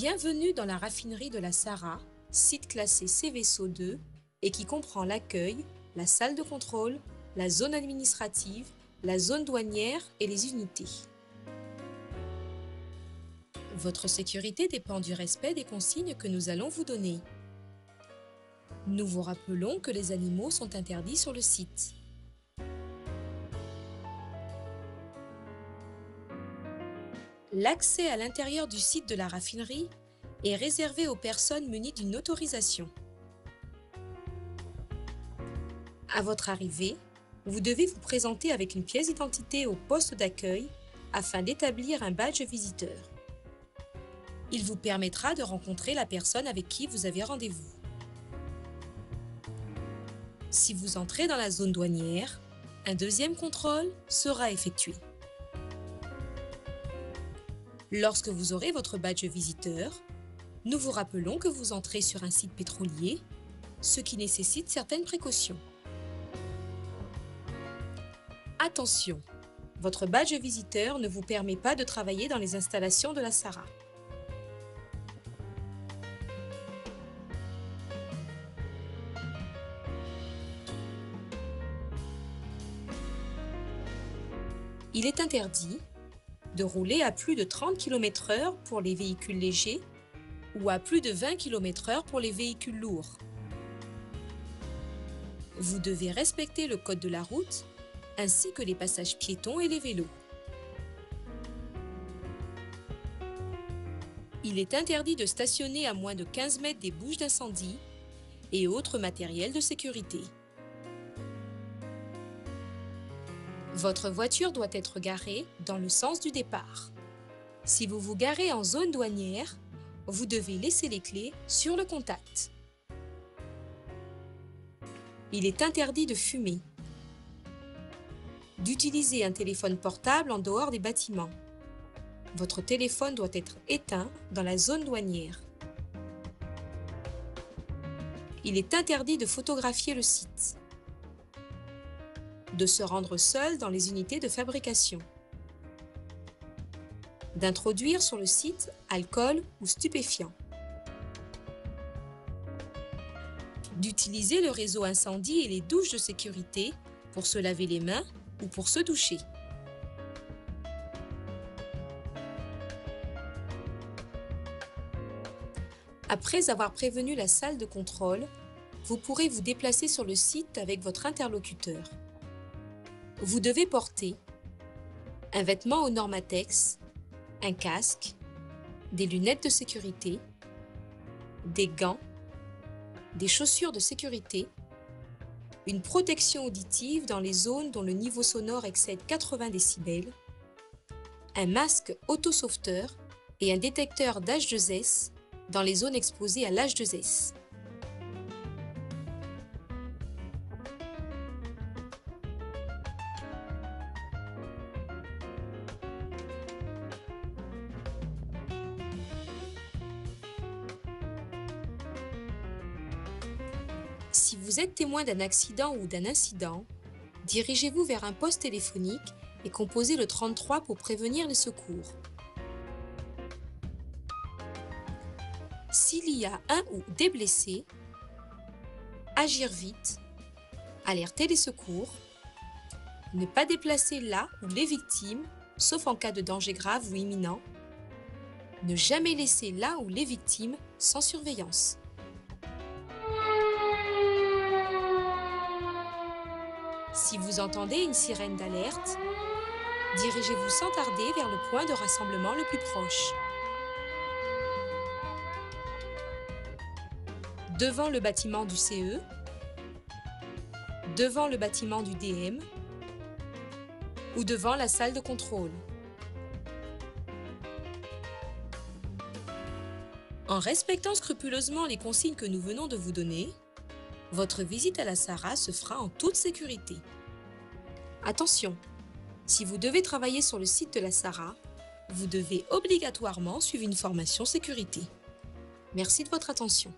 Bienvenue dans la raffinerie de la Sarah, site classé Cveso 2 et qui comprend l'accueil, la salle de contrôle, la zone administrative, la zone douanière et les unités. Votre sécurité dépend du respect des consignes que nous allons vous donner. Nous vous rappelons que les animaux sont interdits sur le site. L'accès à l'intérieur du site de la raffinerie est réservé aux personnes munies d'une autorisation. À votre arrivée, vous devez vous présenter avec une pièce d'identité au poste d'accueil afin d'établir un badge visiteur. Il vous permettra de rencontrer la personne avec qui vous avez rendez-vous. Si vous entrez dans la zone douanière, un deuxième contrôle sera effectué. Lorsque vous aurez votre badge visiteur, nous vous rappelons que vous entrez sur un site pétrolier, ce qui nécessite certaines précautions. Attention, votre badge visiteur ne vous permet pas de travailler dans les installations de la Sarah. Il est interdit de rouler à plus de 30 km/h pour les véhicules légers ou à plus de 20 km/h pour les véhicules lourds. Vous devez respecter le code de la route ainsi que les passages piétons et les vélos. Il est interdit de stationner à moins de 15 mètres des bouches d'incendie et autres matériels de sécurité. Votre voiture doit être garée dans le sens du départ. Si vous vous garez en zone douanière, vous devez laisser les clés sur le contact. Il est interdit de fumer, d'utiliser un téléphone portable en dehors des bâtiments. Votre téléphone doit être éteint dans la zone douanière. Il est interdit de photographier le site, de se rendre seul dans les unités de fabrication, d'introduire sur le site alcool ou stupéfiants, d'utiliser le réseau incendie et les douches de sécurité pour se laver les mains ou pour se doucher. Après avoir prévenu la salle de contrôle, vous pourrez vous déplacer sur le site avec votre interlocuteur. Vous devez porter un vêtement aux Normatex, un casque, des lunettes de sécurité, des gants, des chaussures de sécurité, une protection auditive dans les zones dont le niveau sonore excède 80 décibels, un masque autosauveteur et un détecteur d'H2S dans les zones exposées à l'H2S. Si vous êtes témoin d'un accident ou d'un incident, dirigez-vous vers un poste téléphonique et composez le 33 pour prévenir les secours. S'il y a un ou des blessés, agir vite, alerter les secours, ne pas déplacer la ou les victimes, sauf en cas de danger grave ou imminent, ne jamais laisser la ou les victimes sans surveillance. Si vous entendez une sirène d'alerte, dirigez-vous sans tarder vers le point de rassemblement le plus proche. Devant le bâtiment du CE, devant le bâtiment du DM ou devant la salle de contrôle. En respectant scrupuleusement les consignes que nous venons de vous donner, votre visite à la Sarah se fera en toute sécurité. Attention, si vous devez travailler sur le site de la Sarah, vous devez obligatoirement suivre une formation sécurité. Merci de votre attention.